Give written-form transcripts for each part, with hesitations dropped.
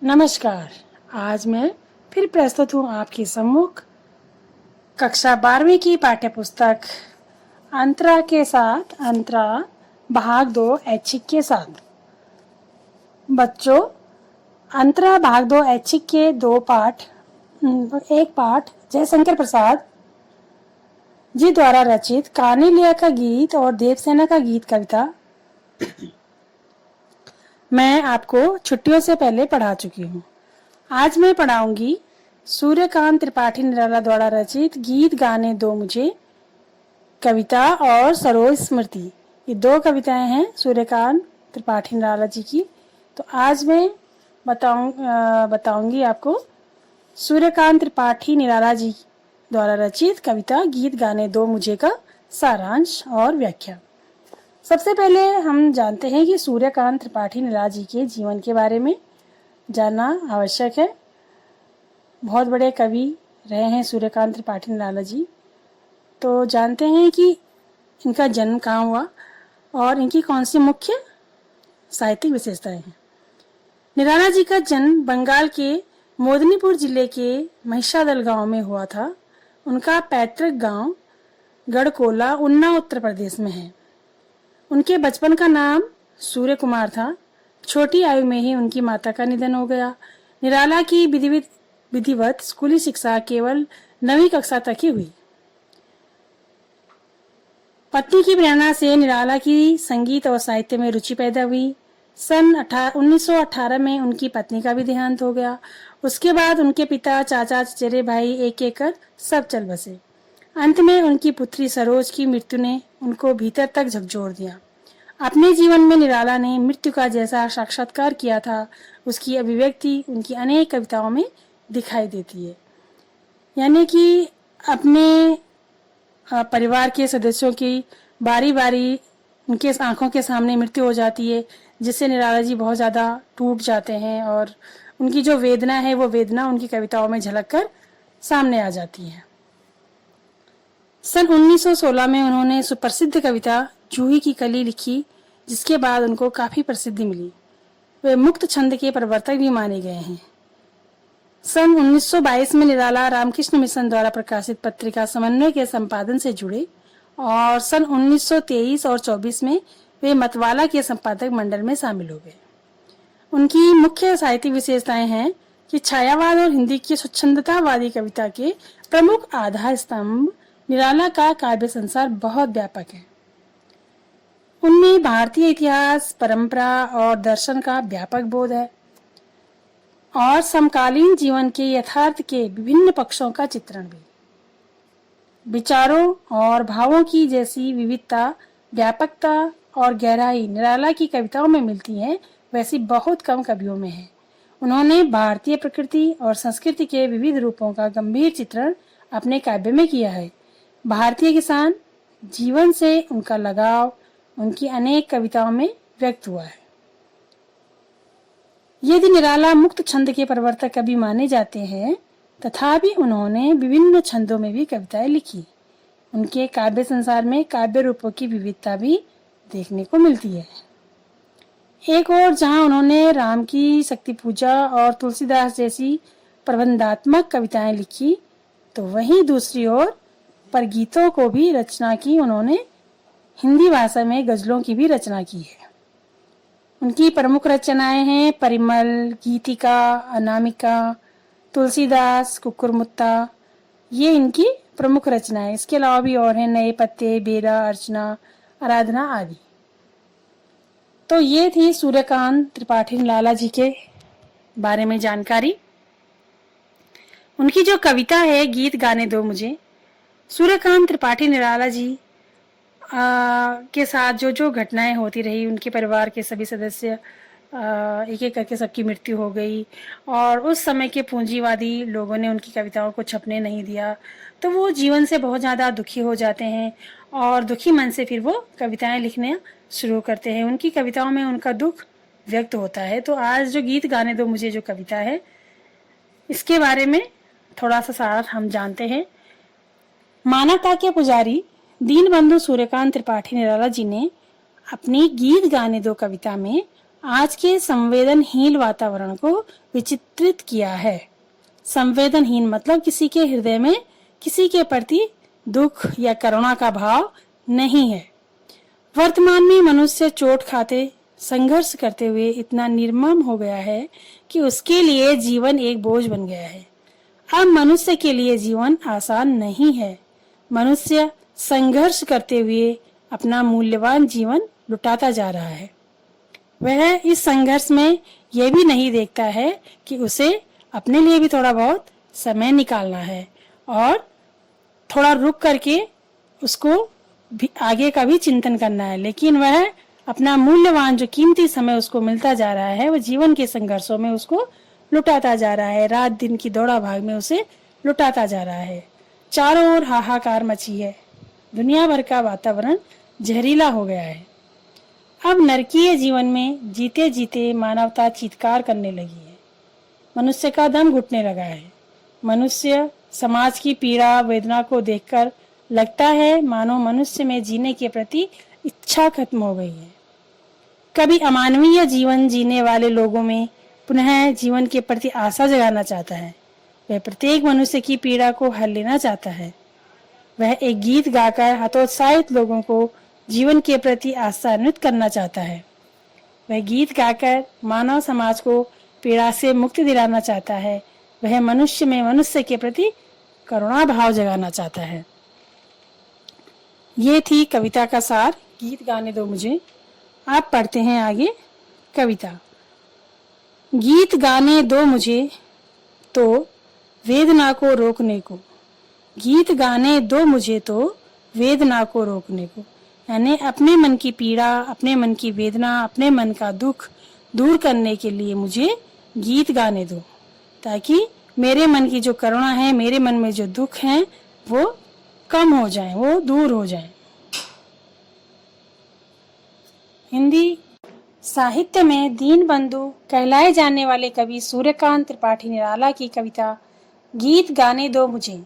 नमस्कार। आज मैं फिर प्रस्तुत हूँ आपके सम्मुख कक्षा 12वीं की पाठ्य पुस्तक अंतरा के साथ अंतरा भाग 2 ऐच्छिक के साथ। बच्चों, अंतरा भाग 2 ऐच्छिक के एक पाठ जयशंकर प्रसाद जी द्वारा रचित कानिलिया का गीत और देवसेना का गीत कविता मैं आपको छुट्टियों से पहले पढ़ा चुकी हूँ। आज मैं पढ़ाऊंगी सूर्यकांत त्रिपाठी निराला द्वारा रचित गीत गाने दो मुझे कविता और सरोज स्मृति। ये दो कविताएं हैं सूर्यकांत त्रिपाठी निराला जी की। तो आज मैं बताऊंगी आपको सूर्यकांत त्रिपाठी निराला जी द्वारा रचित कविता गीत गाने दो मुझे का सारांश और व्याख्या। सबसे पहले हम जानते हैं कि सूर्यकांत त्रिपाठी निराला जी के जीवन के बारे में जानना आवश्यक है। बहुत बड़े कवि रहे हैं सूर्यकांत त्रिपाठी निराला जी। तो जानते हैं कि इनका जन्म कहाँ हुआ और इनकी कौन सी मुख्य साहित्यिक विशेषताएं हैं। निराला जी का जन्म बंगाल के मोदनीपुर जिले के महिषादल गांव में हुआ था। उनका पैतृक गांव गढ़कोला उन्ना उत्तर प्रदेश में है। उनके बचपन का नाम सूर्य कुमार था। छोटी आयु में ही उनकी माता का निधन हो गया। निराला की विधिवत स्कूली शिक्षा केवल 9वीं कक्षा तक ही हुई। पत्नी की प्रेरणा से निराला की संगीत और साहित्य में रुचि पैदा हुई। सन 1918 में उनकी पत्नी का भी देहांत हो गया। उसके बाद उनके पिता, चाचा, चचेरे भाई एक एक कर सब चल बसे। अंत में उनकी पुत्री सरोज की मृत्यु ने उनको भीतर तक झकझोर दिया। अपने जीवन में निराला ने मृत्यु का जैसा साक्षात्कार किया था, उसकी अभिव्यक्ति उनकी अनेक कविताओं में दिखाई देती है। यानी कि अपने परिवार के सदस्यों की बारी बारी उनके आंखों के सामने मृत्यु हो जाती है, जिससे निराला जी बहुत ज़्यादा टूट जाते हैं और उनकी जो वेदना है वो वेदना उनकी कविताओं में झलक कर सामने आ जाती है। सन 1916 में उन्होंने सुप्रसिद्ध कविता जूही की कली लिखी, जिसके बाद उनको काफ़ी प्रसिद्धि मिली। वे मुक्त छंद के प्रवर्तक भी माने गए हैं। सन 1922 में निराला रामकृष्ण मिशन द्वारा प्रकाशित पत्रिका समन्वय के संपादन से जुड़े और सन 1923 और 24 में वे मतवाला के संपादक मंडल में शामिल हो गए। उनकी मुख्य साहित्यिक विशेषताएं हैं कि छायावाद और हिंदी की स्वच्छंदतावादी कविता के प्रमुख आधार स्तंभ निराला का काव्य संसार बहुत व्यापक है। उनमें भारतीय इतिहास, परंपरा और दर्शन का व्यापक बोध है और समकालीन जीवन के यथार्थ के विभिन्न पक्षों का चित्रण भी। विचारों और भावों की जैसी विविधता, व्यापकता और गहराई निराला की कविताओं में मिलती है, वैसी बहुत कम कवियों में है। उन्होंने भारतीय प्रकृति और संस्कृति के विविध रूपों का गंभीर चित्रण अपने काव्य में किया है। भारतीय किसान जीवन से उनका लगाव उनकी अनेक कविताओं में व्यक्त हुआ है। यदि निराला मुक्त छंद के प्रवर्तक कवि माने जाते हैं, तथापि उन्होंने विभिन्न छंदों में भी कविताएं लिखी। उनके काव्य संसार में काव्य रूपों की विविधता भी देखने को मिलती है। एक और जहां उन्होंने राम की शक्ति पूजा और तुलसीदास जैसी प्रबंधात्मक कविताएं लिखी, तो वहीं दूसरी ओर पर गीतों को भी रचना की। उन्होंने हिंदी भाषा में गजलों की भी रचना की है। उनकी प्रमुख रचनाएं हैं परिमल, गीतिका, अनामिका, तुलसीदास, कुकुरमुत्ता। ये इनकी प्रमुख रचनाएं। इसके अलावा भी और हैं नए पत्ते, बेरा, अर्चना, आराधना आदि। तो ये थी सूर्यकांत त्रिपाठी निराला जी के बारे में जानकारी। उनकी जो कविता है गीत गाने दो मुझे, सूर्यकांत त्रिपाठी निराला जी के साथ जो जो घटनाएं होती रही, उनके परिवार के सभी सदस्य एक एक करके सबकी मृत्यु हो गई और उस समय के पूंजीवादी लोगों ने उनकी कविताओं को छपने नहीं दिया, तो वो जीवन से बहुत ज़्यादा दुखी हो जाते हैं और दुखी मन से फिर वो कविताएं लिखने शुरू करते हैं। उनकी कविताओं में उनका दुख व्यक्त होता है। तो आज जो गीत गाने दो मुझे जो कविता है, इसके बारे में थोड़ा सा सार हम जानते हैं। मानवता के पुजारी दीनबंधु सूर्यकांत त्रिपाठी निराला जी ने अपनी गीत गाने दो कविता में आज के संवेदनहीन वातावरण को विचित्रित किया है। संवेदनहीन मतलब किसी के हृदय में किसी के प्रति दुख या करुणा का भाव नहीं है। वर्तमान में मनुष्य चोट खाते, संघर्ष करते हुए इतना निर्मम हो गया है कि उसके लिए जीवन एक बोझ बन गया है। अब मनुष्य के लिए जीवन आसान नहीं है। मनुष्य संघर्ष करते हुए अपना मूल्यवान जीवन लुटाता जा रहा है। वह इस संघर्ष में यह भी नहीं देखता है कि उसे अपने लिए भी थोड़ा बहुत समय निकालना है और थोड़ा रुक करके उसको भी आगे का भी चिंतन करना है। लेकिन वह अपना मूल्यवान जो कीमती समय उसको मिलता जा रहा है, वह जीवन के संघर्षों में उसको लुटाता जा रहा है। रात दिन की दौड़ा भाग में उसे लुटाता जा रहा है। चारों ओर हाहाकार मची है। दुनिया भर का वातावरण जहरीला हो गया है। अब नरकीय जीवन में जीते जीते मानवता चीत्कार करने लगी है। मनुष्य का दम घुटने लगा है। मनुष्य समाज की पीड़ा वेदना को देखकर लगता है मानो मनुष्य में जीने के प्रति इच्छा खत्म हो गई है। कभी अमानवीय जीवन जीने वाले लोगों में पुनः जीवन के प्रति आशा जगाना चाहता है। वह प्रत्येक मनुष्य की पीड़ा को हल लेना चाहता है। वह एक गीत गाकर हतोत्साहित लोगों को जीवन के प्रति आशान्वित करना चाहता है। वह गीत गाकर मानव समाज को पीड़ा से मुक्ति दिलाना चाहता है। वह मनुष्य में मनुष्य के प्रति करुणा भाव जगाना चाहता है। ये थी कविता का सार, गीत गाने दो मुझे। आप पढ़ते हैं आगे कविता। गीत गाने दो मुझे तो वेदना को रोकने को, गीत गाने दो मुझे तो वेदना को रोकने को, यानी अपने मन की पीड़ा, अपने मन की वेदना, अपने मन का दुख दूर करने के लिए मुझे गीत गाने दो, ताकि मेरे मन की जो करुणा है, मेरे मन में जो दुख है वो कम हो जाए, वो दूर हो जाए। हिंदी साहित्य में दीनबंधु कहलाए जाने वाले कवि सूर्यकांत त्रिपाठी निराला की कविता गीत गाने दो मुझे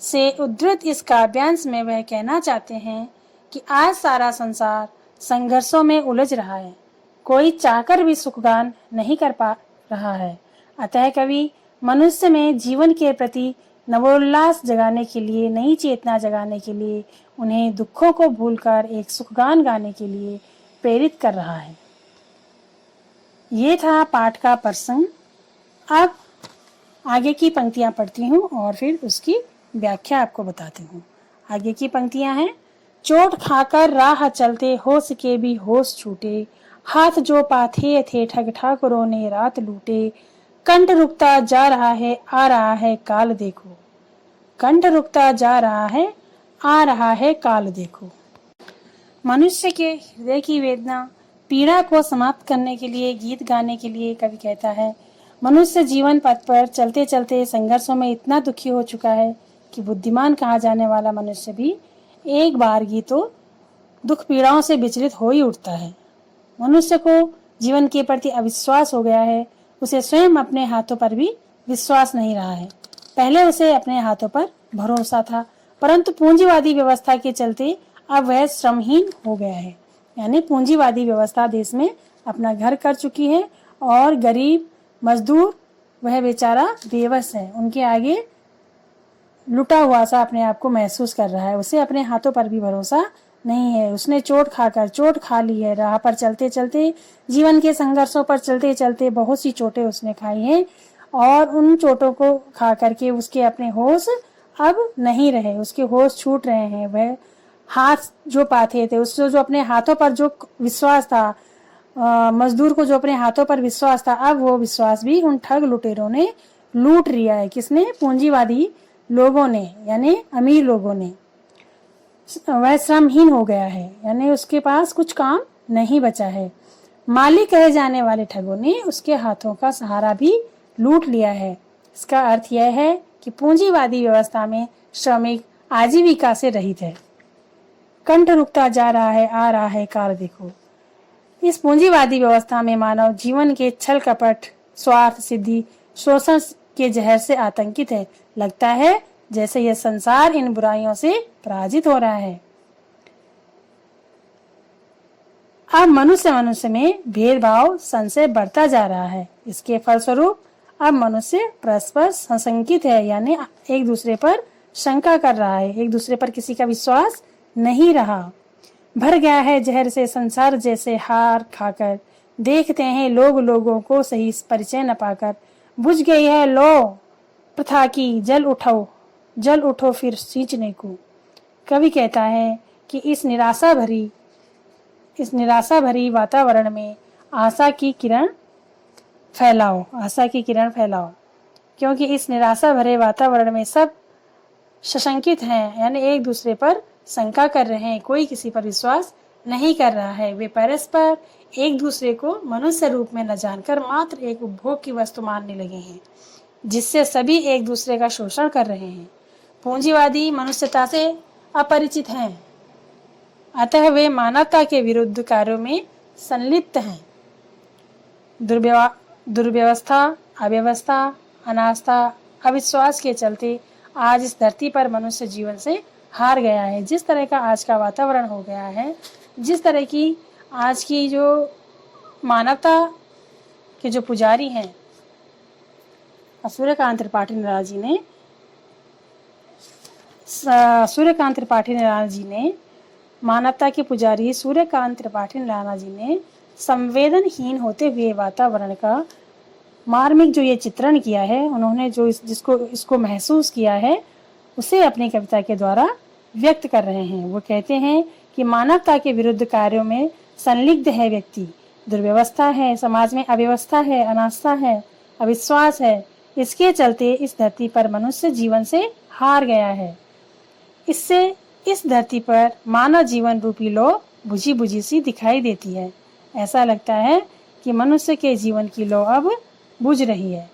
से उद्धृत इस काव्यांश में वह कहना चाहते हैं कि आज सारा संसार संघर्षों में उलझ रहा है। कोई चाहकर भी सुखगान नहीं कर पा रहा है। अतः कवि मनुष्य में जीवन के प्रति नवोल्लास जगाने के लिए, नई चेतना जगाने के लिए, उन्हें दुखों को भूलकर एक सुखगान गाने के लिए प्रेरित कर रहा है। ये था पाठ का प्रसंग। अब आगे की पंक्तियां पढ़ती हूँ और फिर उसकी व्याख्या आपको बताती हूँ। आगे की पंक्तियां हैं। चोट खाकर राह चलते होश के भी होश छूटे, हाथ जो पाथे थे ठग ठाकुरों ने रात लूटे, कंठ रुकता जा रहा है आ रहा है काल देखो, कंठ रुकता जा रहा है आ रहा है काल देखो। मनुष्य के हृदय की वेदना पीड़ा को समाप्त करने के लिए, गीत गाने के लिए कवि कहता है, मनुष्य जीवन पथ पर चलते चलते संघर्षों में इतना दुखी हो चुका है कि बुद्धिमान कहा जाने वाला मनुष्य भी एक बार की तो दुख पीड़ाओं से विचलित हो ही उठता है। मनुष्य को जीवन के प्रति अविश्वास हो गया है। उसे स्वयं अपने हाथों पर भी विश्वास नहीं रहा है। पहले उसे अपने हाथों पर भरोसा था, परंतु पूंजीवादी व्यवस्था के चलते अब वह श्रमहीन हो गया है। यानी पूंजीवादी व्यवस्था देश में अपना घर कर चुकी है और गरीब मजदूर वह बेचारा बेबस है। उनके आगे लुटा हुआ सा अपने आप को महसूस कर रहा है। उसे अपने हाथों पर भी भरोसा नहीं है। उसने चोट खा ली है। राह पर चलते चलते, जीवन के संघर्षों पर चलते चलते बहुत सी चोटें उसने खाई हैं और उन चोटों को खा करके उसके अपने होश अब नहीं रहे। उसके होश छूट रहे हैं। वह हाथ जो पाथे थे, उससे जो अपने हाथों पर जो विश्वास था, मजदूर को जो अपने हाथों पर विश्वास था, अब वो विश्वास भी उन ठग लुटेरों ने लूट लिया है। किसने? पूंजीवादी लोगों ने, यानी अमीर लोगों ने। वह श्रमहीन हो गया है, यानी उसके पास कुछ काम नहीं बचा है। मालिक कहे जाने वाले ठगों ने उसके हाथों का सहारा भी लूट लिया है। इसका अर्थ यह है कि पूंजीवादी व्यवस्था में श्रमिक आजीविका से रहित है। कंठ रुकता जा रहा है आ रहा है काल देखो। इस पूंजीवादी व्यवस्था में मानव जीवन के छल कपट, स्वार्थ सिद्धि, शोषण के जहर से आतंकित है। लगता है जैसे यह संसार इन बुराइयों से पराजित हो रहा है। अब मनुष्य में भेदभाव संशय बढ़ता जा रहा है। इसके फलस्वरूप अब मनुष्य परस्पर संशंकित है, यानी एक दूसरे पर शंका कर रहा है, एक दूसरे पर किसी का विश्वास नहीं रहा। भर गया है जहर से संसार जैसे हार खाकर, देखते हैं लोग लोगों को सही परिचय न पाकर। बुझ गई है लो प्रथा की, जल उठो फिर सींचने को। कवि कहता है कि इस निराशा भरी वातावरण में आशा की किरण फैलाओ, क्योंकि इस निराशा भरे वातावरण में सब सशंकित हैं, यानी एक दूसरे पर शंका कर रहे हैं, कोई किसी पर विश्वास नहीं कर रहा है। वे परस्पर एक दूसरे को मनुष्य रूप में न जानकर मात्र एक उपभोग की वस्तु मानने लगे हैं, जिससे सभी एक दूसरे का शोषण कर रहे हैं। पूंजीवादी मनुष्यता से अपरिचित हैं, अतः वे मानवता के विरुद्ध कार्यों में संलिप्त हैं। दुर्व्यवस्था, अव्यवस्था, अनास्था, अविश्वास के चलते आज इस धरती पर मनुष्य जीवन से हार गया है। जिस तरह का आज का वातावरण हो गया है, जिस तरह की आज की जो मानवता के जो पुजारी हैं, सूर्यकांत त्रिपाठी निराला जी ने मानवता के पुजारी सूर्यकांत त्रिपाठी निराला जी ने संवेदनहीन होते हुए वातावरण का मार्मिक जो ये चित्रण किया है, उन्होंने जो इसको महसूस किया है, उसे अपनी कविता के द्वारा व्यक्त कर रहे हैं। वो कहते हैं कि मानवता के विरुद्ध कार्यों में संलिग्ध है व्यक्ति, दुर्व्यवस्था है, समाज में अव्यवस्था है, अनास्था है, अविश्वास है। इसके चलते इस धरती पर मनुष्य जीवन से हार गया है। इससे इस धरती पर मानव जीवन रूपी लौ बुझी बुझी सी दिखाई देती है। ऐसा लगता है कि मनुष्य के जीवन की लौ अब बुझ रही है।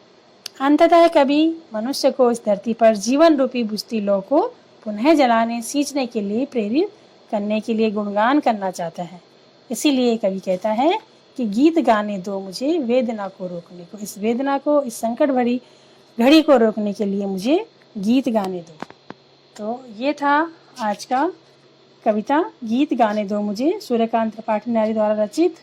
अंततः कभी मनुष्य को इस धरती पर जीवन रूपी बुझती लौ को पुनः जलाने, सींचने के लिए प्रेरित करने के लिए गुणगान करना चाहता है। इसीलिए कवि कहता है कि गीत गाने दो मुझे वेदना को रोकने को, इस वेदना को, इस संकट भरी घड़ी को रोकने के लिए मुझे गीत गाने दो। तो ये था आज का कविता गीत गाने दो मुझे, सूर्यकांत त्रिपाठी निराला द्वारा रचित।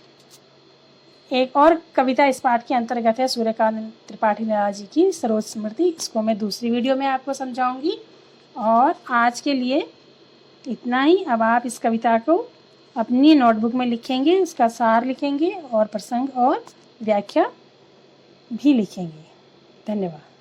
एक और कविता इस पाठ के अंतर्गत है सूर्यकांत त्रिपाठी निराला जी की सरोज स्मृति। इसको मैं दूसरी वीडियो में आपको समझाऊंगी। और आज के लिए इतना ही। अब आप इस कविता को अपनी नोटबुक में लिखेंगे, इसका सार लिखेंगे और प्रसंग और व्याख्या भी लिखेंगे। धन्यवाद।